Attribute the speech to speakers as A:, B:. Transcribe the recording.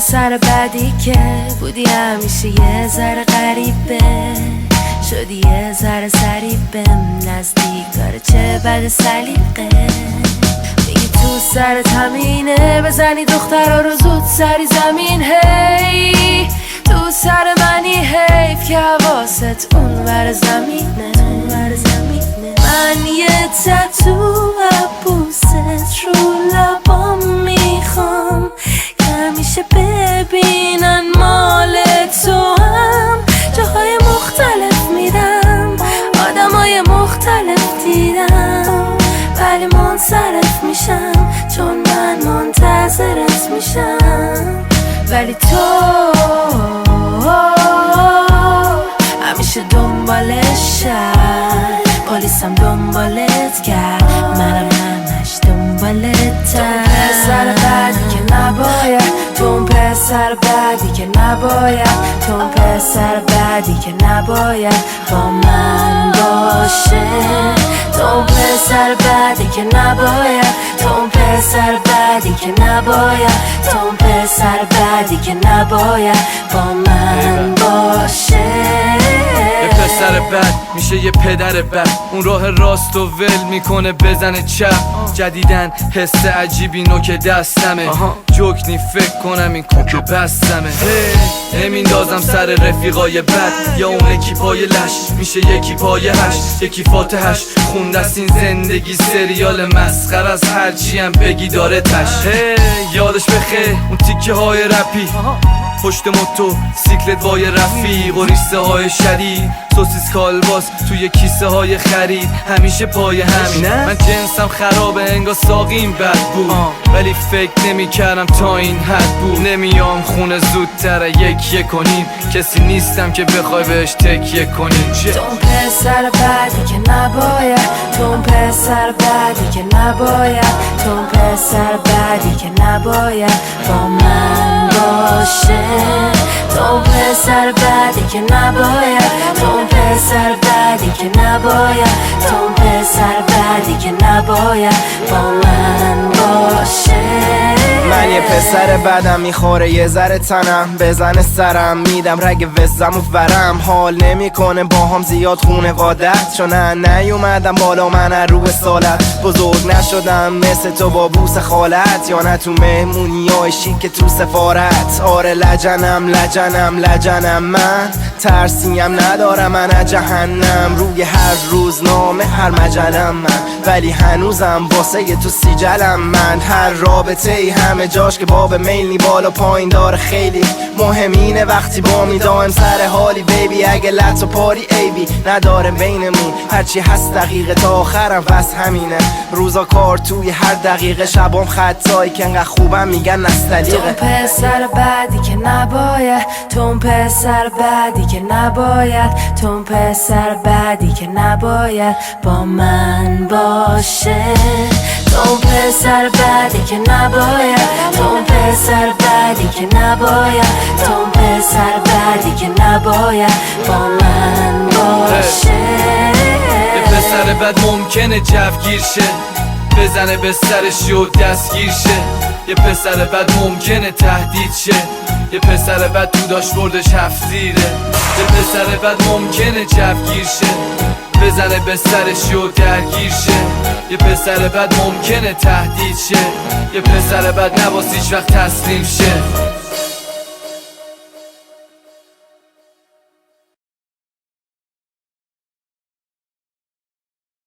A: پسر بعدی که بودی همیشه یه ذره غریبه، شدی یه ذره سریبم نزدیک داره چه بد سلیقه. میگی تو سرت همینه بزنی دخترها رو زود سری زمین. هی تو سر منی حیف که حواست اون ور زمینه. من یه تتو عبوست رو لبام میخوام که همیشه ببینن مال تو هم. جاهای مختلف میرم آدمای مختلف دیدم، ولی منصرف میشم چون من منتظرت میشم. ولی تو همیشه دنبالشم، پلیسم دنبالت کرد منم همش دنبالتم. پسر بعدی که نباید، تو پسر بعدی که نباید، تو پسر بعدی که نباید با من باشه. تو پسر بعدی که نباید، تو پسر بعدی که نباید، تو پسر بعدی که نباید با من باشه.
B: یه پسر بد میشه یه پدر بد، اون راه راست و ول میکنه بزنه چپ. جدیدن حس عجیبی نوک دستمه، جوکنی فکر کنم این کوکو بستمه. نمیندازم سر رفیقای بد، یا اون یکی پای لش میشه یکی پای هش، یکی فاتحش خوندست این زندگی سریال مسخر از هرچی هم بگی داره تش. یادش بخیر اون تیکه های رپی، پشت موتو سیکلت وای رفیق و ریسته های شدید، سوسیس کالباس توی کیسه های خرید، همیشه پای همین. من جنسم خرابه انگار ساقیم بد بود، ولی فکر نمی کردم تا این حد بود. نمیام خونه زودتر یک کنیم، کسی نیستم که بخوای بهش تکیه کنیم.
A: تو پسر بعدی که نباید، تو پسر بعدی که نباید، تو پسر بعدی که نباید با من باشه. تو پسر بعدی که نباید، تو پسر بعدی که نباید، تو پسر بعدی که نباید با من باشه.
C: من یه پسر بدم میخوره یه ذره تنم، بزنه سرم میدم رگ وزم و ورم. حال نمیکنه با هم زیاد خونوادت، چون نیومدم بالا من رو سالت. بزرگ نشدم مثل تو با بوس خالت، یا نه تو مهمونی های شیک تو سفارت. آره لجنم من ترسیم ندارم من از جهنم. روی هر روزنامه هر مجلم من، ولی هنوزم واسه تو سیجلم من. هر رابطه ای همه جاش که باب میل بالا پایین داره، خیلی مهمینه وقتی با می دایم سر حالی بیبی. اگه لط و پاری ایبی نداره بینمون، هرچی هست دقیقه تا آخرم بس همینه. روزا کار توی هر دقیقه، شبام خطایی که انقدر خوبم میگن نستلیقه.
A: تو پسر بعدی که نباید، تو پسر بعدی که نباید، تو پسر بعدی که نباید با من باشه. تو پسر بعدی که نباید، تو پسر بعدی که نباید، تو پسر بعدی که نباید با من باشه.
B: یه پسر بد ممکنه جوگیر شه، بزنه به سرش و دستگیر شه. یه پسر بد ممکنه تهدید شه، یه پسر بد تو داشبوردش هفتیره. یه پسر بد ممکنه جوگیر شه، بزنه به سرش و درگیر شه. یه پسر بد ممکنه تهدید شه، یه پسر بد نباس هیچ وقت تسلیم شه.